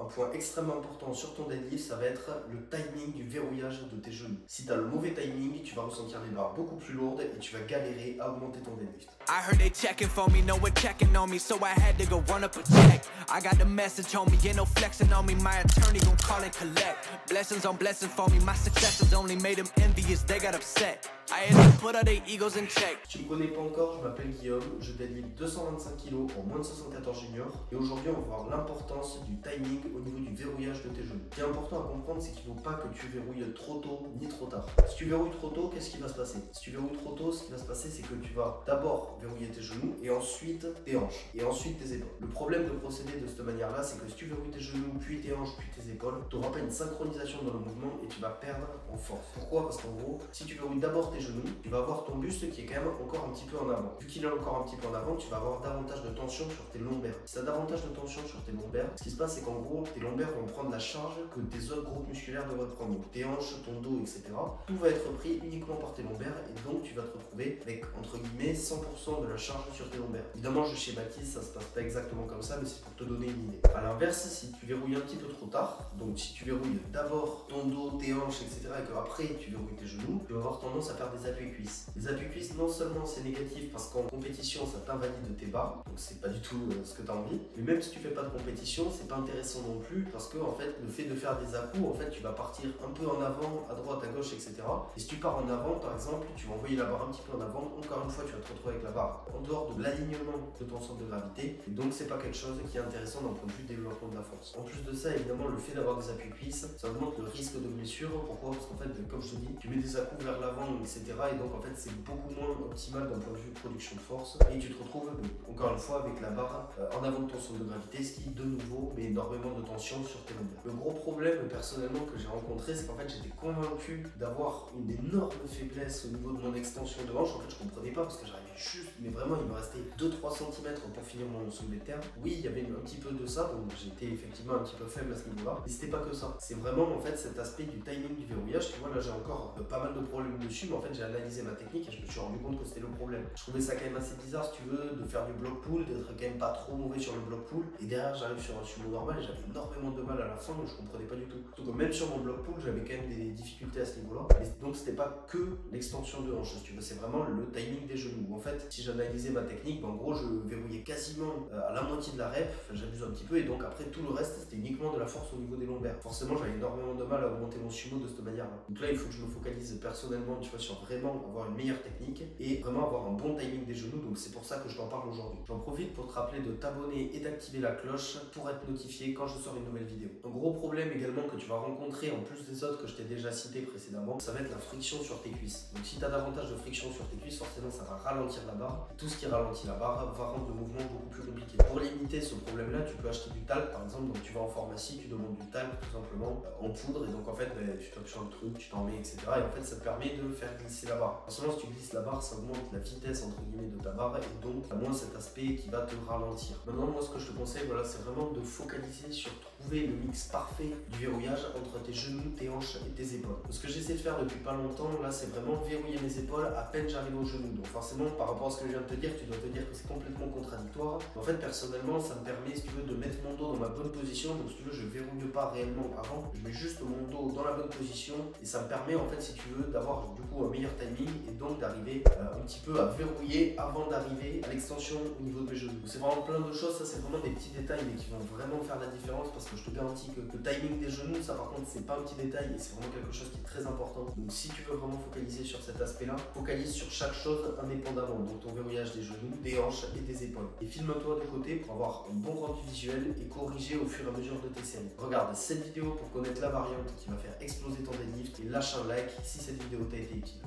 Un point extrêmement important sur ton deadlift, ça va être le timing du verrouillage de tes genoux. Si tu as le mauvais timing, tu vas ressentir les barres beaucoup plus lourdes et tu vas galérer à augmenter ton deadlift. I heard they checking for me, no one checking on me, so I had to go run up a check. I got the message on me, ain't no flexing on me, my attorney gon' call and collect. Blessings on blessings for me, my successes only made them envious, they got upset. I had to put all their egos in check. Si tu me connais pas encore, je m'appelle Guillaume, je deadlift 225 kg en moins de 74 juniors et aujourd'hui on va voir l'importance du timing au niveau du verrouillage de tes genoux. Ce qui est important à comprendre, c'est qu'il ne faut pas que tu verrouilles trop tôt ni trop tard. Si tu verrouilles trop tôt, qu'est-ce qui va se passer? Si tu verrouilles trop tôt, ce qui va se passer, c'est que tu vas d'abord verrouiller tes genoux et ensuite tes hanches et ensuite tes épaules. Le problème de procéder de cette manière-là, c'est que si tu verrouilles tes genoux, puis tes hanches, puis tes épaules, tu n'auras pas une synchronisation dans le mouvement et tu vas perdre en force. Pourquoi? Parce qu'en gros, si tu verrouilles d'abord tes genoux, tu vas avoir ton buste qui est quand même encore un petit peu en avant. Vu qu'il est encore un petit peu en avant, tu vas avoir davantage de tension sur tes lombaires. Si tu as davantage de tension sur tes lombaires, ce qui se passe, c'est qu'en gros, tes lombaires vont prendre la charge que tes autres groupes musculaires devraient prendre. Donc tes hanches, ton dos, etc. Tout va être pris uniquement par tes lombaires et donc tu vas te retrouver avec, entre guillemets, 100% de la charge sur tes lombaires. Évidemment, je schématise, ça se passe pas exactement comme ça, mais c'est pour te donner une idée. A l'inverse, si tu verrouilles un petit peu trop tard, donc si tu verrouilles d'abord ton dos, tes hanches, etc. et qu'après tu verrouilles tes genoux, tu vas avoir tendance à faire des appuis-cuisses. Les appuis-cuisses, non seulement c'est négatif parce qu'en compétition ça t'invalide tes barres, donc c'est pas du tout ce que tu as envie, mais même si tu fais pas de compétition, c'est pas intéressant non plus parce que en fait le fait de faire des à-coups, en fait tu vas partir un peu en avant, à droite, à gauche, etc. Et si tu pars en avant par exemple, tu vas envoyer la barre un petit peu en avant, encore une fois tu vas te retrouver avec la barre en dehors de l'alignement de ton centre de gravité, et donc c'est pas quelque chose qui est intéressant d'un point de vue développement de la force. En plus de ça, évidemment, le fait d'avoir des appuis-cuisses, ça augmente le risque de blessure. Pourquoi? Parce qu'en fait, comme je te dis, tu mets des à-coups vers l'avant, etc. Et donc en fait c'est beaucoup moins optimal d'un point de vue production de force et tu te retrouves encore une fois avec la barre en avant de ton centre de gravité, ce qui de nouveau met énormément de tension sur tes lombaires. Le gros problème personnellement que j'ai rencontré, c'est qu'en fait j'étais convaincu d'avoir une énorme faiblesse au niveau de mon extension de hanche. En fait je comprenais pas parce que j'arrivais juste, mais vraiment il me restait 2-3 cm pour finir mon soulevé de terre. Oui, il y avait un petit peu de ça, donc j'étais effectivement un petit peu faible à ce niveau là, mais c'était pas que ça, c'est vraiment en fait cet aspect du timing du verrouillage. Tu vois là j'ai encore pas mal de problèmes dessus, mais en fait j'ai analysé ma technique et je me suis rendu compte que c'était le problème. Je trouvais ça quand même assez bizarre, si tu veux, de faire du block pull, d'être quand même pas trop mauvais sur le block pull, et derrière j'arrive sur un sumo normal et j'avais énormément de mal à la fin, donc je comprenais pas du tout. Donc même sur mon block pull j'avais quand même des difficultés à ce niveau là, et donc c'était pas que l'extension de hanche, si tu veux, c'est vraiment le timing des genoux. En fait si j'analysais ma technique, en gros je verrouillais quasiment à la moitié de la rep, enfin, j'abuse un petit peu, et donc après tout le reste c'était uniquement de la force au niveau des lombaires. Forcément j'avais énormément de mal à augmenter mon sumo de cette manière là. Donc là il faut que je me focalise personnellement, tu vois, sur vraiment avoir une meilleure technique et vraiment avoir un bon timing des genoux, donc c'est pour ça que je t'en parle aujourd'hui. J'en profite pour te rappeler de t'abonner et d'activer la cloche pour être notifié quand je sors une nouvelle vidéo. Un gros problème également que tu vas rencontrer en plus des autres que je t'ai déjà cité précédemment, ça va être la friction sur tes cuisses. Donc si tu as davantage de friction sur tes cuisses, forcément ça va ralentir la barre. Et tout ce qui ralentit la barre va rendre le mouvement beaucoup plus compliqué. Pour limiter ce problème là, tu peux acheter du talc par exemple. Donc tu vas en pharmacie, tu demandes du talc tout simplement en poudre, et donc en fait tu tapes sur le truc, tu t'en mets, etc. Et en fait ça te permet de faire glisser la barre. Forcément si tu glisses la barre, ça augmente la vitesse entre guillemets de ta barre et donc à moins cet aspect qui va te ralentir. Maintenant moi ce que je te conseille, voilà, c'est vraiment de focaliser sur trouver le mix parfait du verrouillage entre tes genoux, tes hanches et tes épaules. Ce que j'essaie de faire depuis pas longtemps là, c'est vraiment verrouiller mes épaules à peine j'arrive aux genoux. Donc forcément par rapport à ce que je viens de te dire, tu dois te dire que c'est complètement contradictoire. En fait personnellement ça me permet, si tu veux, de mettre mon dos dans ma bonne position. Donc si tu veux, je verrouille pas réellement avant, je mets juste mon dos dans la bonne position et ça me permet en fait, si tu veux, d'avoir du coup un meilleur timing et donc d'arriver un petit peu à verrouiller avant d'arriver à l'extension au niveau de mes genoux. C'est vraiment plein de choses, ça c'est vraiment des petits détails mais qui vont vraiment faire la différence, parce que je te garantis que le timing des genoux, ça par contre c'est pas un petit détail et c'est vraiment quelque chose qui est très important. Donc si tu veux vraiment focaliser sur cet aspect là, focalise sur chaque chose indépendamment, donc ton verrouillage des genoux, des hanches et des épaules. Et filme-toi de côté pour avoir un bon rendu visuel et corriger au fur et à mesure de tes séries. Regarde cette vidéo pour connaître la variante qui va faire exploser ton deadlift et lâche un like si cette vidéo t'a été utile.